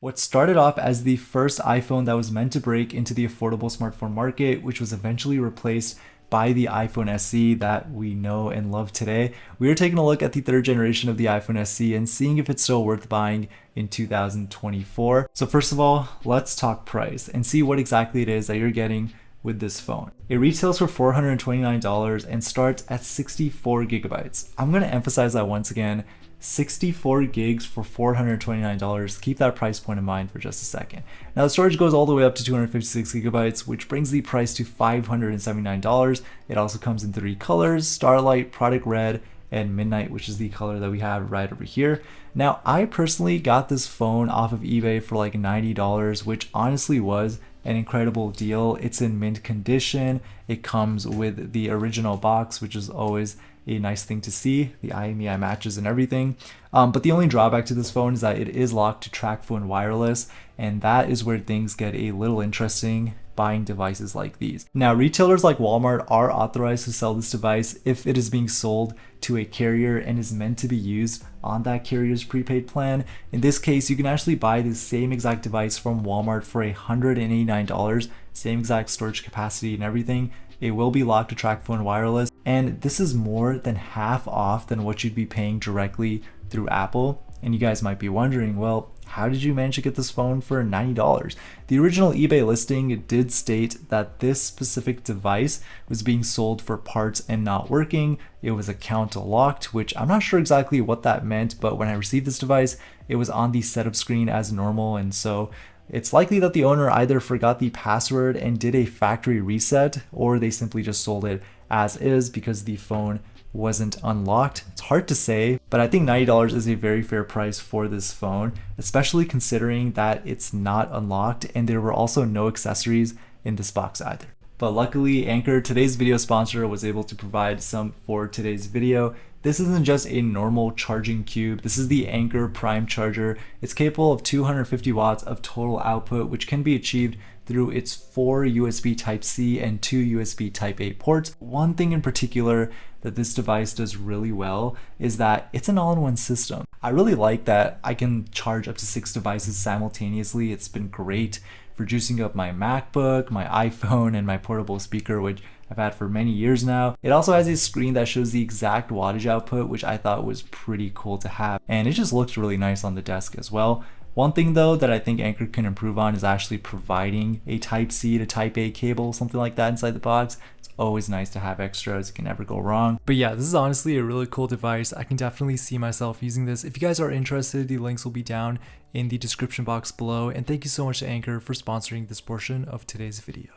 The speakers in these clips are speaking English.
What started off as the first iPhone that was meant to break into the affordable smartphone market, which was eventually replaced by the iPhone SE that we know and love today. We are taking a look at the third generation of the iPhone SE and seeing if it's still worth buying in 2024. So first of all, let's talk price and see what exactly it is that you're getting with this phone. It retails for $429 and starts at 64 gigabytes. I'm going to emphasize that once again. 64 gigs for $429. Keep that price point in mind for just a second. Now the storage goes all the way up to 256 gigabytes, which brings the price to $579. It also comes in three colors: Starlight, Product Red, and Midnight, which is the color that we have right over here. Now I personally got this phone off of eBay for like $90, which honestly was an incredible deal. It's in mint condition. It comes with the original box, which is always a nice thing to see, the IMEI matches and everything. But the only drawback to this phone is that it is locked to TracFone wireless, and that is where things get a little interesting buying devices like these. Now, retailers like Walmart are authorized to sell this device if it is being sold to a carrier and is meant to be used on that carrier's prepaid plan. In this case, you can actually buy the same exact device from Walmart for $189, same exact storage capacity and everything. It will be locked to TracFone wireless, and this is more than half off than what you'd be paying directly through Apple. And you guys might be wondering, well, how did you manage to get this phone for $90? The original eBay listing did state that this specific device was being sold for parts and not working. It was account locked, which I'm not sure exactly what that meant, but when I received this device, it was on the setup screen as normal, and so it's likely that the owner either forgot the password and did a factory reset, or they simply just sold it as is because the phone wasn't unlocked. It's hard to say, but I think $90 is a very fair price for this phone, especially considering that it's not unlocked and there were also no accessories in this box either. But luckily, Anker, today's video sponsor, was able to provide some for today's video. This isn't just a normal charging cube. This is the Anker Prime Charger. It's capable of 250 watts of total output, which can be achieved through its 4 USB Type-C and 2 USB Type-A ports. One thing in particular that this device does really well is that it's an all-in-one system. I really like that I can charge up to 6 devices simultaneously. It's been great for juicing up my MacBook, my iPhone, and my portable speaker, which I've had for many years now. It also has a screen that shows the exact wattage output, which I thought was pretty cool to have. And it just looks really nice on the desk as well. One thing though that I think Anker can improve on is actually providing a Type-C to Type-A cable, something like that inside the box. It's always nice to have extras, it can never go wrong. But yeah, this is honestly a really cool device. I can definitely see myself using this. If you guys are interested, the links will be down in the description box below. And thank you so much to Anker for sponsoring this portion of today's video.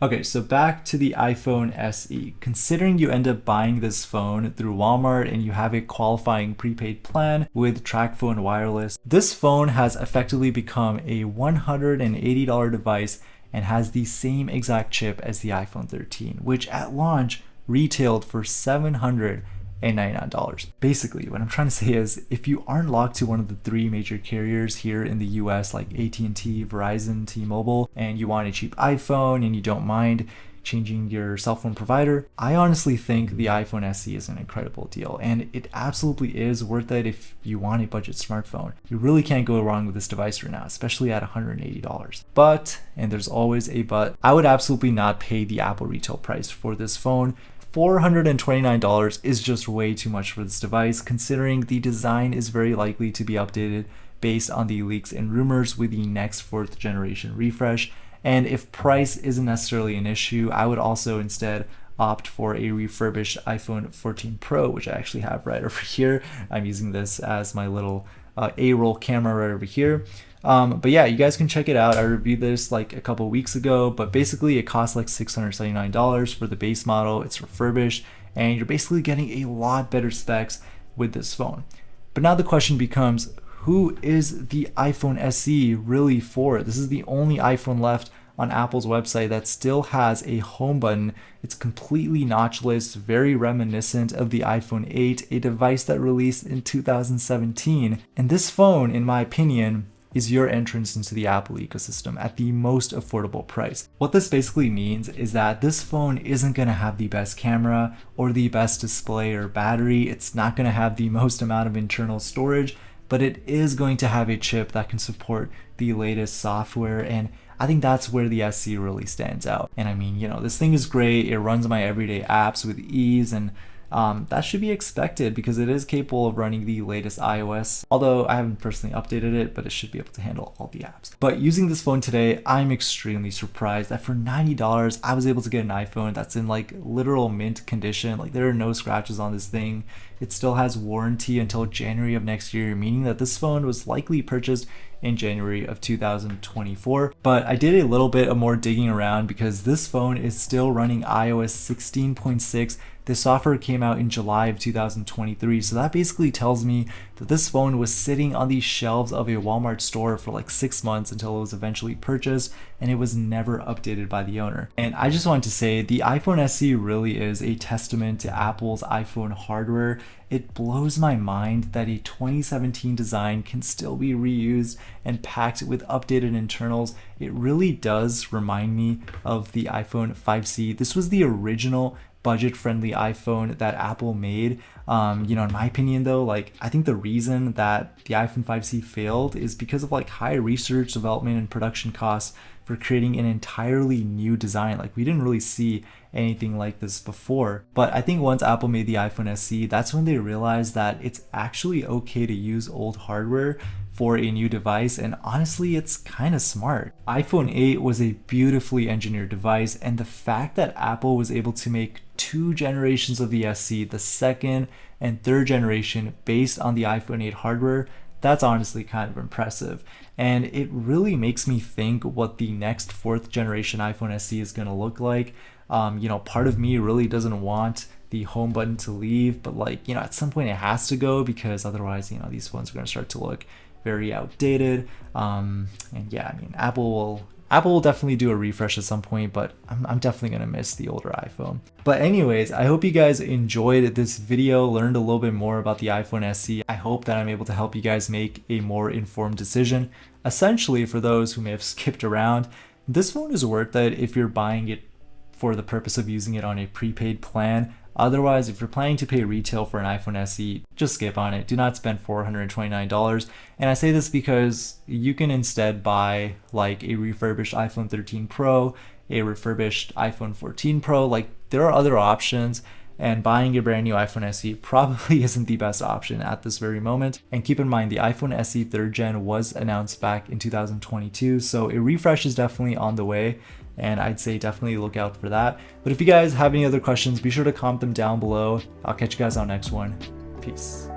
Okay, so back to the iPhone SE. Considering you end up buying this phone through Walmart and you have a qualifying prepaid plan with TracFone wireless, this phone has effectively become a $180 device and has the same exact chip as the iPhone 13, which at launch retailed for $799. Basically, what I'm trying to say is if you aren't locked to one of the 3 major carriers here in the US like AT&T, Verizon, T-Mobile, and you want a cheap iPhone and you don't mind changing your cell phone provider, I honestly think the iPhone SE is an incredible deal, and it absolutely is worth it if you want a budget smartphone. You really can't go wrong with this device right now, especially at $180. But, and there's always a but, I would absolutely not pay the Apple retail price for this phone. $429 is just way too much for this device, considering the design is very likely to be updated based on the leaks and rumors with the next 4th generation refresh. And if price isn't necessarily an issue, I would also instead opt for a refurbished iPhone 14 Pro, which I actually have right over here. I'm using this as my little A-roll camera right over here. But yeah, you guys can check it out. I reviewed this like a couple weeks ago, but basically it costs like $679 for the base model. It's refurbished, and you're basically getting a lot better specs with this phone. But now the question becomes, who is the iPhone SE really for? This is the only iPhone left on Apple's website that still has a home button. It's completely notchless, very reminiscent of the iPhone 8, a device that released in 2017. And this phone, in my opinion, is your entrance into the Apple ecosystem at the most affordable price. What this basically means is that this phone isn't going to have the best camera or the best display or battery. It's not going to have the most amount of internal storage. but it is going to have a chip that can support the latest software, and I think that's where the SE really stands out. And I mean, this thing is great. It runs my everyday apps with ease, and that should be expected because it is capable of running the latest iOS, although I haven't personally updated it, but it should be able to handle all the apps. But using this phone today, I'm extremely surprised that for $90, I was able to get an iPhone that's in like literal mint condition. Like there are no scratches on this thing. It still has warranty until January of next year, meaning that this phone was likely purchased in January of 2024. But I did a little bit of more digging around because this phone is still running iOS 16.6. This software came out in July of 2023, so that basically tells me that this phone was sitting on the shelves of a Walmart store for like 6 months until it was eventually purchased, and it was never updated by the owner. And I just want to say the iPhone SE really is a testament to Apple's iPhone hardware. It blows my mind that a 2017 design can still be reused and packed with updated internals. It really does remind me of the iPhone 5C. This was the original budget-friendly iPhone that Apple made. In my opinion though, like I think the reason that the iPhone 5C failed is because of like high research, development, and production costs for creating an entirely new design. Like we didn't really see anything like this before. But I think once Apple made the iPhone SE, that's when they realized that it's actually okay to use old hardware for a new device, and honestly it's kind of smart. iPhone 8 was a beautifully engineered device, and the fact that Apple was able to make 2 generations of the SE, the second and third generation, based on the iPhone 8 hardware, that's honestly kind of impressive. And it really makes me think what the next 4th generation iPhone SE is going to look like. Part of me really doesn't want the home button to leave, but at some point it has to go because otherwise, these phones are going to start to look very outdated. And yeah, I mean, Apple will definitely do a refresh at some point, but I'm definitely gonna miss the older iPhone. But anyways, I hope you guys enjoyed this video, learned a little bit more about the iPhone SE. I hope that I'm able to help you guys make a more informed decision. Essentially, for those who may have skipped around, this phone is worth it if you're buying it for the purpose of using it on a prepaid plan. Otherwise, if you're planning to pay retail for an iPhone SE, just skip on it. Do not spend $429. And I say this because you can instead buy like a refurbished iPhone 13 Pro, a refurbished iPhone 14 Pro. Like there are other options, and buying a brand new iPhone SE probably isn't the best option at this very moment. And keep in mind, the iPhone SE 3rd gen was announced back in 2022, so a refresh is definitely on the way, and I'd say definitely look out for that. But if you guys have any other questions, be sure to comment them down below. I'll catch you guys on the next one. Peace.